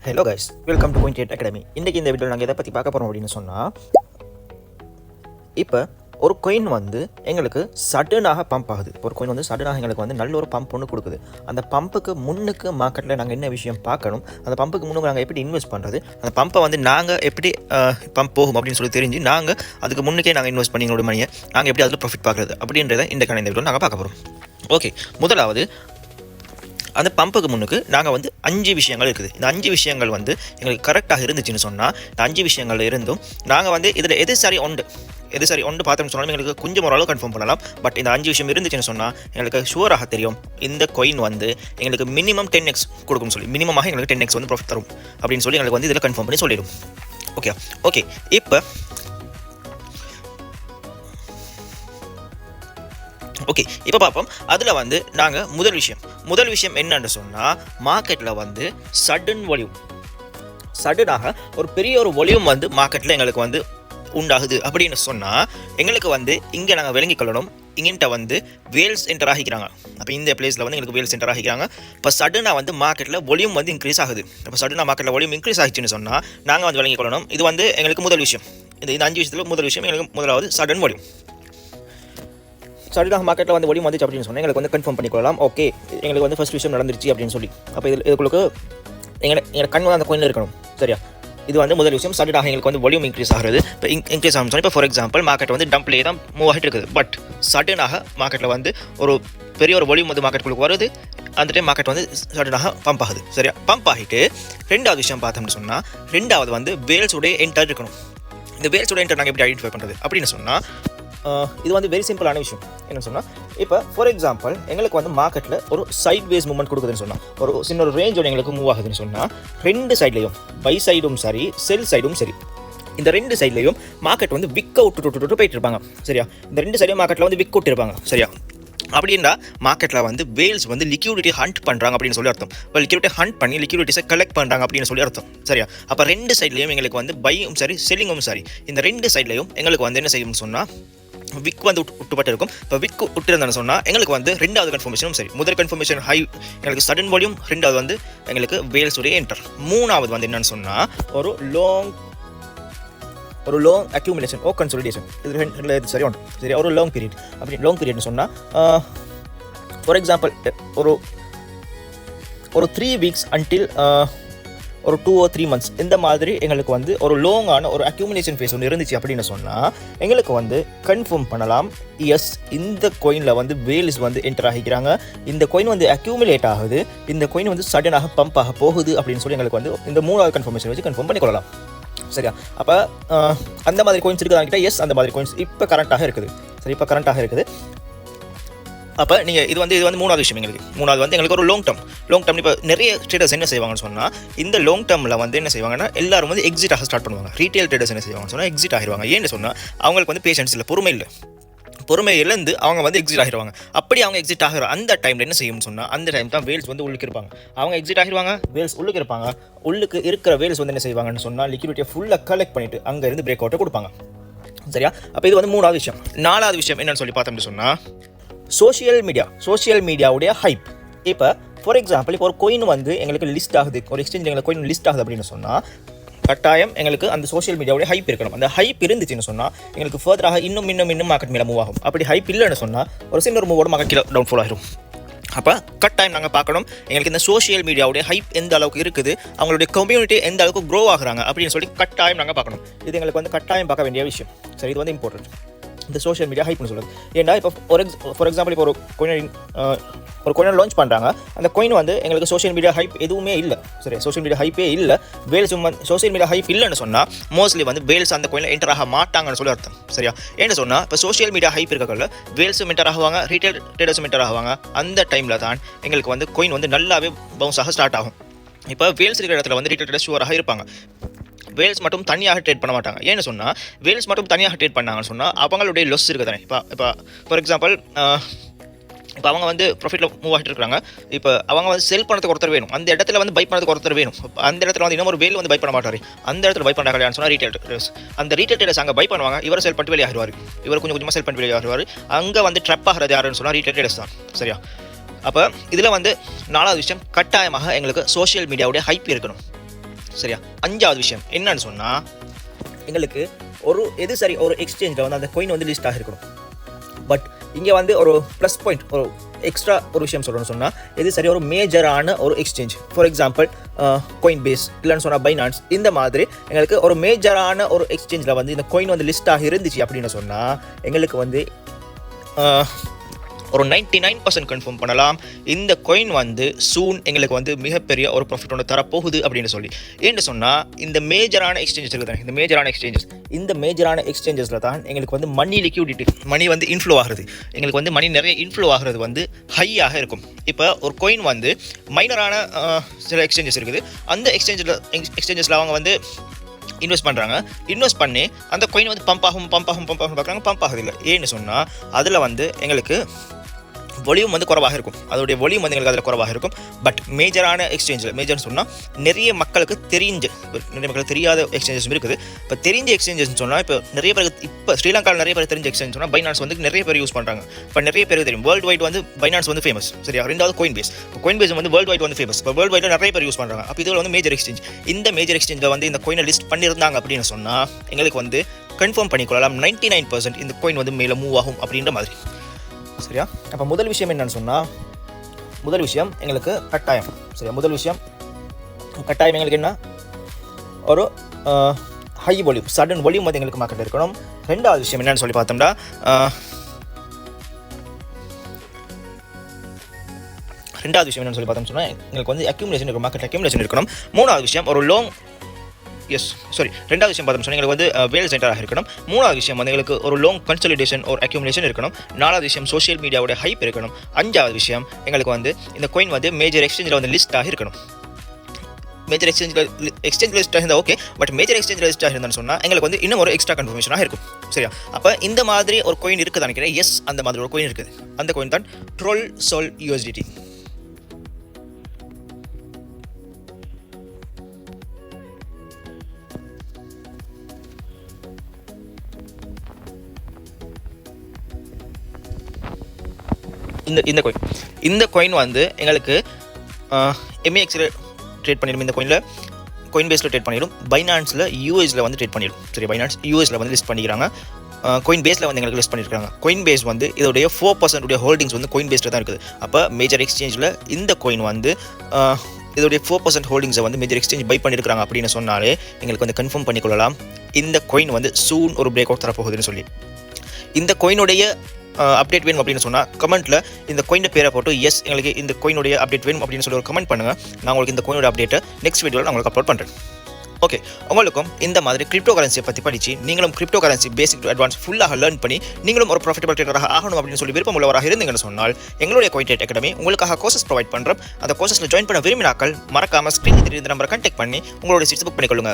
Hello guys, welcome to Coin Academy. இன்றைக்கி இந்த வீடியோவில் நாங்கள் எதை பற்றி பார்க்க போகிறோம் அப்படின்னு சொன்னால், இப்போ ஒரு coin வந்து எங்களுக்கு சடனாக பம்ப் ஆகுது. ஒரு coin வந்து சடனாக எங்களுக்கு வந்து நல்ல ஒரு பம்ப் ஒன்று கொடுக்குது. அந்த பம்புக்கு முன்னுக்கு மார்க்கெட்டில் நாங்கள் என்ன விஷயம் பார்க்கணும், அந்த பம்புக்கு முன்னுக்கு நாங்கள் எப்படி இன்வெஸ்ட் பண்ணுறது, அந்த பம்பை வந்து நாங்கள் எப்படி பம்ப் போகும் அப்படின்னு சொல்லி தெரிஞ்சு நாங்கள் அதுக்கு முன்னுக்கே நாங்கள் இன்வெஸ்ட் பண்ணி எங்களோட மணியை நாங்கள் எப்படி அதில் ப்ராஃபிட் பார்க்குறது அப்படின்றத இந்த வீடியோவில் நாங்கள் பார்க்க போகிறோம். ஓகே, முதலாவது அந்த பம்புக்கு முன்னுக்கு நாங்கள் வந்து 5 விஷயங்கள் இருக்குது. இந்த 5 விஷயங்கள் வந்து எங்களுக்கு கரெக்டாக இருந்துச்சுன்னு சொன்னால், இந்த 5 விஷயங்கள் இருந்தும் நாங்கள் வந்து இதில் எது சரி ஒன்று பார்த்தோம்னு சொன்னாலும் எங்களுக்கு கொஞ்சம் ஓரளவு கன்ஃபார்ம் பண்ணலாம். பட் இந்த 5 விஷயம் இருந்துச்சுன்னு சொன்னால் எங்களுக்கு ஷுவராக தெரியும் இந்த coin வந்து எங்களுக்கு மினிமம் 10x கொடுக்கும்னு சொல்லி, மினிமமாக எங்களுக்கு 10x வந்து ப்ராஃபிட் தரும் அப்படின்னு சொல்லி எங்களுக்கு வந்து இதில் கன்ஃபார்ம் பண்ணி சொல்லிடும். ஓகே இப்போ பார்ப்போம். அதில் வந்து நாங்கள் முதல் விஷயம் என்னன்னு சொன்னால், மார்க்கெட்டில் வந்து சடனாக ஒரு பெரிய ஒரு வால்யூம் வந்து மார்க்கெட்டில் எங்களுக்கு வந்து உண்டாகுது அப்படின்னு சொன்னால், எங்களுக்கு வந்து இங்கே நாங்கள் விளங்கிக் கொள்ளணும், இங்கிட்ட வந்து வேல்ஸ் என்டர் ஆகிக்கிறாங்க. அப்போ இந்த பிளேஸில் வந்து எங்களுக்கு வேல்ஸ் என்டர் ஆகிக்கிறாங்க. இப்போ சடனாக வந்து மார்க்கெட்டில் வால்யூம் வந்து இன்க்ரீஸ் ஆகுது. இப்போ சடனாக மார்க்கெட்டில் வால்யூம் இன்க்ரீஸ் ஆகிடுச்சுன்னு சொன்னால் நாங்கள் வந்து விளங்கிக் கொள்ளணும். இது வந்து எங்களுக்கு முதல் விஷயம். இந்த 5 விஷயத்தில் முதல் விஷயம் எங்களுக்கு முதலாவது சடன் வால்யூம். சடனாக மார்க்கெட்டில் வந்து வால்யூம் வந்துச்சு அப்படின்னு சொன்னால் எங்களுக்கு வந்து கன்ஃபார்ம் பண்ணிக்கொள்ளலாம். ஓகே, எங்களுக்கு வந்து ஃபஸ்ட் விஷயம் நடந்துருச்சு அப்படின்னு சொல்லி. அப்போ இதுக்கு எங்களுக்கு கண் வந்து அந்த கோயினில் இருக்கணும். சரியா, இது வந்து முதல் விஷயம். சடனாக எங்களுக்கு வந்து வால்யூம் இன்க்ரீஸ் ஆகிறது. இப்போ இன்க்ரீஸ் ஆகும் சொன்னால், இப்போ ஃபார் எக்ஸாம்பிள் மார்க்கெட் வந்து டம்ப்லேயே தான் மூவ் ஆகிட்டு இருக்குது. பட் சடனாக மார்க்கெட்டில் வந்து ஒரு பெரிய ஒரு வால்யூம் வந்து மார்க்கெட்டுக்குள்ளே வருது. அந்த டைம் மார்க்கெட் வந்து சடனாக பம்ப் ஆகுது. சரியா, பம்ப் ஆகிட்டு ரெண்டாவது விஷயம் பார்த்தோம்னு சொன்னால், ரெண்டாவது வந்து வேல்ஸுடைய என்டர் இருக்கணும். இந்த வேல்ஸோட என்டர் நாங்கள் எப்படி ஐடென்டிஃபை பண்ணுறது அப்படின்னு சொன்னால், இது வந்து வெரி சிம்பிளான விஷயம். என்ன சொன்னால், இப்போ ஃபார் எக்ஸாம்பிள் எங்களுக்கு வந்து மார்க்கெட்டில் ஒரு சைட் வேஸ் மூவ்மெண்ட் கொடுக்குதுன்னு சொன்னால், ஒரு சின்ன ஒரு ரேஞ்சோட எங்களுக்கு மூவ் ஆகுதுன்னு சொன்னால், ரெண்டு சைட்லையும் பை சைடும் சரி, செல் சைடும் சரி, இந்த ரெண்டு சைட்லையும் மார்க்கெட் வந்து விக் விட்டு போயிட்டு இருப்பாங்க. சரியா, இந்த ரெண்டு சைடையும் மார்க்கெட்டில் வந்து விக் இருப்பாங்க. சரியா, அப்படின்னா மார்க்கெட்டில் வந்து வேல்ஸ் வந்து லிக்யூடிட்டி ஹண்ட் பண்ணுறாங்க அப்படின்னு சொல்லி அர்த்தம். இப்போ லிக்யூடிட்டி ஹண்ட் பண்ணி லிக்யூடிட்டிஸை கலெக்ட் பண்ணுறாங்க அப்படின்னு சொல்லி அர்த்தம். சரியா, அப்போ ரெண்டு சைட்லையும் எங்களுக்கு வந்து பையும் சரி, செல்லிங்கும் சரி, இந்த ரெண்டு சைட்லையும் எங்களுக்கு வந்து என்ன செய்யும்னு சொன்னால், விக் வந்து விட்டுப்பட்டு இருக்கும். இப்போ விக் விட்டுருந்தான்னு சொன்னால் எங்களுக்கு வந்து ரெண்டாவது கன்ஃபர்மேஷனும் சரி, முதல் கன்ஃபர்மேஷன் ஹை எங்களுக்கு சடன் வால்யூம், ரெண்டாவது வந்து எங்களுக்கு வேல்ஸுடைய என்டர், மூணாவது வந்து என்னன்னு சொன்னால் ஒரு லாங் அக்யூமுலேஷன் ஓ கன்சாலிடேஷன். இது சரி ஒன்று சரி, ஒரு லாங் பீரியட். அப்படி லாங் பீரியட்னு சொன்னால், ஃபார் எக்ஸாம்பிள் ஒரு 3 வீக்ஸ் அன்டில் ஒரு 2 or 3 months இந்த மாதிரி எங்களுக்கு வந்து ஒரு லாங்கான ஒரு அக்யூமுலேஷன் ஃபேஸ் ஒன்று இருந்துச்சு அப்படின்னு சொன்னால் எங்களுக்கு வந்து கன்ஃபார்ம் பண்ணலாம், எஸ் இந்த கோயினில் வந்து வேல்ஸ் வந்து என்டர் ஆகிக்கிறாங்க, இந்த கோயின் வந்து அக்யூமுலேட் ஆகுது, இந்த கோயின் வந்து சடனாக பம்ப் ஆக போகுது அப்படின்னு சொல்லி எங்களுக்கு வந்து இந்த மூணாவது கன்ஃபர்மேஷன் வச்சு கன்ஃபார்ம் பண்ணிக்கொள்ளலாம். சரியா, அப்போ அந்த மாதிரி கோயின்ஸ் இருக்குதாங்கிட்ட, எஸ் அந்த மாதிரி கோயின்ஸ் இப்போ கரண்ட்டாக இருக்குது. சரி, இப்போ கரண்ட்டாக இருக்குது. அப்போ நீங்கள் இது வந்து மூணாவது விஷயம். மூணாவது வந்து எங்களுக்கு ஒரு லாங் டேர்ம். இப்போ நிறைய ட்ரேடர்ஸ் என்ன செய்வாங்கன்னு சொன்னால், இந்த லாங் டேர்மில் வந்து என்ன செய்வாங்கன்னா எல்லாரும் வந்து எக்ஸிட் ஆக ஸ்டார்ட் பண்ணுவாங்க. ரீட்டைல் ட்ரேடர்ஸ் என்ன செய்வாங்கன்னு சொன்னால் எக்ஸிட் ஆகிடுவாங்க. ஏன்னு சொன்னால் அவங்களுக்கு வந்து பேஷன்ஸ் இல்லை, பொறுமை இழந்து அவங்க வந்து எக்ஸிட் ஆகிடுவாங்க. அப்படி அவங்க எக்ஸிட் ஆகிற அந்த டைமில் என்ன செய்யும்னு சொன்னால், அந்த டைம் தான் வேல்ஸ் வந்து உள்ளுக்கு இருப்பாங்க. அவங்க எக்ஸிட் ஆகிடுவாங்க, வேல்ஸ் உள்ளுக்கு இருப்பாங்க. உள்ளுக்கு இருக்கிற வேல்ஸ் வந்து என்ன செய்வாங்கன்னு சொன்னால் லிக்விடிட்டியை ஃபுல்லாக கலெக்ட் பண்ணிவிட்டு அங்கேருந்து பிரேக் அவுட்டை கொடுப்பாங்க. சரியா, அப்போ இது வந்து மூணாவது விஷயம். நாலாவது விஷயம் என்னன்னு சொல்லி பார்த்தோம்னு சொன்னால், சோஷியல் மீடியாவுடைய ஹைப். இப்போ ஃபார் எக்ஸாம்பிள் இப்போ ஒரு கோயின் வந்து எங்களுக்கு லிஸ்ட் ஆகுது, ஒரு எக்ஸ்சேஞ்சில் எங்களுக்கு கோயின் லிஸ்ட் ஆகுது அப்படின்னு சொன்னால் கட்டாயம் எங்களுக்கு அந்த சோஷியல் மீடியாவுடைய ஹைப் இருக்கணும். அந்த ஹைப் இருந்துச்சுன்னு சொன்னால் எங்களுக்கு ஃபர்தராக இன்னும் மார்க்கெட் மேலே மூவ் ஆகும். அப்படி ஹைப் இல்லைன்னு சொன்னால் ஒரு சின்ன ஒரு மூவோட மார்க்கெட் கீழே டவுன்ஃபால் ஆகிடும். அப்போ கட்டாயம் நாங்கள் பார்க்கணும் எங்களுக்கு இந்த சோஷியல் மீடியாவுடைய ஹைப் எந்த அளவுக்கு இருக்குது, அவங்களுடைய கம்யூனிட்டி எந்த அளவுக்கு க்ரோ ஆகுறாங்க அப்படின்னு சொல்லி கட்டாயம் நாங்கள் பார்க்கணும். இது எங்களுக்கு வந்து கட்டாயம் பார்க்க வேண்டிய விஷயம். சரி, இது வந்து இம்பார்ட்டன்ட், இந்த சோஷியல் மீடியா ஹைப்னு சொல்லுது. ஏன்னா இப்போ ஃபார் எக்ஸாம்பிள் இப்போ ஒரு கோயின் லான்ச் பண்ணுறாங்க, அந்த கோயின் வந்து எங்களுக்கு சோஷியல் மீடியா ஹைப் எதுவுமே இல்லை. சரி, சோஷியல் மீடியா ஹைப்பே இல்லை, வேல்ஸ் சோஷியல் மீடியா ஹைப் இல்லைன்னு சொன்னால் மோஸ்ட்லி வந்து வேல்ஸ் அந்த கோயினில் என்டர் ஆக மாட்டாங்கன்னு சொல்லி அர்த்தம். சரியா, ஏன்னு சொன்னால் இப்போ சோஷியல் மீடியா ஹைப் இருக்கக்குள்ள வேல்ஸும் என்டர் ஆகுவாங்க, ரீட்டைல் ட்ரேடர்ஸும் என்டர் ஆகுவாங்க. அந்த டைமில் தான் எங்களுக்கு வந்து கோயின் வந்து நல்லாவே பவுன்ஸ் ஆக ஸ்டார்ட் ஆகும். இப்போ வேல்ஸ் இருக்கிற இடத்துல வந்து ரீட்டைல் ட்ரேடர்ஸ் ஷுவராக இருப்பாங்க. வேல்ஸ் மட்டும் தனியாக ட்ரேட் பண்ண மாட்டாங்க. ஏன்னு சொன்னால் வேல்ஸ் மட்டும் தனியாக ட்ரேட் பண்ணாங்கன்னு சொன்னால் அவங்களுடைய லொஸ் இருக்குது தானே. இப்போ ஃபார் எக்ஸாம்பிள் இப்போ அவங்க வந்து ப்ராஃபிட்டில் மூவ் ஆகிட்டு இருக்காங்க. இப்போ அவங்க வந்து செல் பண்ணதுக்கு ஒருத்தர் வேணும், அந்த இடத்துல வந்து பை பண்ணதுக்கு ஒருத்தர் வேணும். அந்த இடத்துல வந்து இன்னும் ஒரு வேல் வந்து பை பண்ண மாட்டார், அந்த இடத்துல பை பண்ணுறாங்க சொன்னால் ரீட்டைல் ட்ரேடர்ஸ். அந்த ரீட்டைல் ட்ரேடர்ஸ் அங்கே பை பண்ணுவாங்க, இவர் செல் பண்ணிட்டு வெளியாகிடுவார், இவர் கொஞ்சம் கொஞ்சமாக செல் பண்ணிட்டு வெளியாகிடுவார். அங்கே வந்து ட்ரப் ஆகிறது யாருன்னு சொன்னால் ரீட்டைல் ட்ரேடர்ஸ் தான். சரியா, அப்போ இதில் வந்து நாலாவது விஷயம், கட்டாயமாக எங்களுக்கு சோஷியல் மீடியாவுடைய ஹைப் இருக்கணும். சரியா? 5வது விஷயம் என்னன்னு சொன்னால், எங்களுக்கு எது சரி ஒரு எக்ஸ்சேஞ்சில் வந்து அந்த coin வந்து லிஸ்ட் ஆகிருக்கணும். பட் இங்கே வந்து ஒரு ப்ளஸ் பாயிண்ட், ஒரு எக்ஸ்ட்ரா ஒரு விஷயம் சொல்லணும்னு சொன்னால், இது சரி ஒரு மேஜரான ஒரு எக்ஸ்சேஞ்ச். ஃபார் எக்ஸாம்பிள் Coinbase இல்லைன்னு சொன்னால் Binance, இந்த மாதிரி எங்களுக்கு ஒரு மேஜரான ஒரு எக்ஸ்சேஞ்சில் வந்து இந்த coin வந்து லிஸ்ட் ஆகி இருந்துச்சு அப்படின்னு சொன்னால், எங்களுக்கு வந்து ஒரு 99% கன்ஃபார்ம் பண்ணலாம் இந்த coin வந்து சூன் எங்களுக்கு வந்து மிகப்பெரிய ஒரு ப்ராஃபிட் ஒன்று தரப்போகுது அப்படின்னு சொல்லி. ஏன்னு சொன்னால், இந்த மேஜரான எக்ஸ்சேஞ்சஸ் இருக்குது, இந்த மேஜரான எக்ஸ்சேஞ்சஸில் தான் எங்களுக்கு வந்து மணி லிக்யூடிட்டி, மணி வந்து இன்ஃப்ளோ ஆகிறது, எங்களுக்கு வந்து மணி நிறைய இன்ஃப்ளோ ஆகிறது வந்து ஹையாக இருக்கும். இப்போ ஒரு coin வந்து மைனரான சில எக்ஸ்சேஞ்சஸ் இருக்குது, அந்த எக்ஸ்சேஞ்சஸில் அவங்க வந்து இன்வெஸ்ட் பண்ணி அந்த coin வந்து பம்ப் ஆகும் பார்க்குறாங்க, பம்ப் ஆகுதில்லை. ஏன்னு சொன்னால், அதில் வந்து எங்களுக்கு வால்யூம் வந்து குறைவாக இருக்கும், அதோடைய வால்யூம் வந்து எங்களுக்கு அதில் குறைவாக இருக்கும். பட் மேஜரான மேஜர்னு சொன்னால் நிறைய மக்களுக்கு தெரியாத எக்ஸ்சேஞ்சஸும் இருக்குது. இப்போ தெரிஞ்ச எக்ஸ்சேஞ்சஸ்னு சொன்னால், இப்போ நிறைய பேருக்கு, இப்போ ஸ்ரீலங்காவில் நிறைய பேர் தெரிஞ்ச எக்ஸ்சேஞ்ச் சொன்னால் Binance வந்து நிறைய பேர் யூஸ் பண்ணுறாங்க. இப்போ நிறைய பேருக்கு தெரியும், வேர்ல்டு வைட் வந்து Binance வந்து ஃபேமஸ், சரியா? 2வது Coinbase. இப்போ Coinbase வந்து வேர்ல்டு வைட் வந்து ஃபேமஸ். இப்போ வேர்ல்டு வைட்டில் நிறைய பேர் யூஸ் பண்ணுறாங்க. அப்போ இதில் வந்து மேஜர் எக்ஸ்சேஞ்ச், இந்த மேஜர் எக்ஸ்சேஞ்சில் வந்து இந்த coin லிஸ்ட் பண்ணியிருந்தாங்க அப்படின்னு சொன்னால், எங்களுக்கு வந்து கன்ஃபார்ம் பண்ணிக்கொள்ளலாம் 99% இந்த coin வந்து மேலே மூவ் ஆகும் அப்படின்ற மாதிரி, சரியா? அப்போ முதல் விஷயம் என்னன்னு சொன்னால், முதல் விஷயம் எங்களுக்கு கட்டாயம், சரியா? முதல் விஷயம் கட்டாயம் எங்களுக்கு என்ன, ஒரு ஹை வால்யூம், சடன் வால்யூம் வந்து எங்களுக்கு மார்க்கெட் இருக்கணும். 2வது விஷயம் என்னன்னு சொல்லி பார்த்தோம்னா, எங்களுக்கு வந்து அக்யூமுலேஷன் இருக்கும், மார்க்கெட் அக்யூமுலேஷன் இருக்கணும். 3வது விஷயம் ஒரு ரெண்டாவது விஷயம் பார்த்தோம்னா எங்களுக்கு வந்து வேல் சென்டராக இருக்கணும். 3வது விஷயம் வந்து எங்களுக்கு ஒரு லாங் கன்சலிடேஷன் ஒரு அக்யூமுலேஷன் இருக்கணும். 4வது விஷயம் சோஷியல் மீடியாவோட ஹைப் இருக்கணும். 5வது விஷயம் எங்களுக்கு வந்து இந்த coin வந்து மேஜர் எக்ஸ்சேஞ்சில் வந்து லிஸ்ட் ஆகிருக்கணும். மேஜர் எக்ஸ்சேஞ்ச் லிஸ்ட் ஆகிருந்தால் okay, but major exchange list ஆகிருந்தான்னு சொன்னால் எங்களுக்கு வந்து இன்னும் ஒரு எக்ஸ்ட்ரா கன்ஃபர்மேஷனாக இருக்கும், சரியா? அப்போ இந்த மாதிரி ஒரு coin இருக்குது நினைக்கிறேன். எஸ், அந்த மாதிரி ஒரு coin இருக்குது. அந்த coin தான் Troll Sol USDT. இந்த coin வந்து எங்களுக்கு MAX ட்ரேட் பண்ணிடும். இந்த coinல Coinbaseல ட்ரேட் பண்ணிடும், Binanceல USல வந்து ட்ரேட் பண்ணிடும், சரி? Binance USல வந்து லிஸ்ட் பண்ணிக்கிறாங்க, Coinbaseல வந்து எங்களுக்கு லிஸ்ட் பண்ணியிருக்காங்க. Coinbase வந்து இதோடைய 4% உடைய ஹோல்டிங்ஸ் வந்து Coinbaseல தான் இருக்குது. அப்போ மேஜர் எக்ஸ்சேஞ்சில் இந்த coin வந்து இதோடைய 4% ஹோல்டிங்ஸை வந்து மேஜர் எக்ஸ்சேஞ்ச் பை பண்ணியிருக்காங்க அப்படின்னு சொன்னாலே எங்களுக்கு வந்து கன்ஃபார்ம் பண்ணிக்கொள்ளலாம் இந்த coin வந்து சூன் ஒரு பிரேக் அவுட் தரப்போகுதுன்னு சொல்லி. இந்த coinனுடைய அப்டேட் வேணும் அப்படின்னு சொன்னால் கமெண்ட்டில் இந்த coin பேரை போட்டு எஸ் எங்களுக்கு இந்த coinனுடைய அப்டேட் வேணும் அப்படின்னு சொல்லி ஒரு கமெண்ட் பண்ணுங்கள். நான் உங்களுக்கு இந்த coinனுடைய அப்டேட்டை நெக்ஸ்ட் வீடியோவில் நான் உங்களுக்கு அப்லோட் பண்ணுறேன். ஓகே, உங்களுக்கும் இந்த மாதிரி கிரிப்டோ கரன்சியை பற்றி படித்து நீங்களும் crypto currency basic to advance ஃபுல்லாக லேர்ன் பண்ணி நீங்களும் ஒரு ப்ராஃபிட்டபிள் ட்ரேடராக ஆகணும் அப்படின்னு சொல்லி விருப்பம் உள்ளவராக இருந்தீங்கன்னு சொன்னால், எங்களுடைய Cointrade அகாடமி உங்களுக்காக கோர்சஸ் ப்ரொவைட் பண்ணுறோம். அந்த கோர்சஸில் ஜாயின் பண்ண விரும்பினாக்கள் மறக்காமல் ஸ்க்ரீனில் தெரியுற நம்பரை கான்டாக்ட் பண்ணி உங்களுடைய சீட்ஸ் புக் பண்ணிக்கொள்ளுங்க.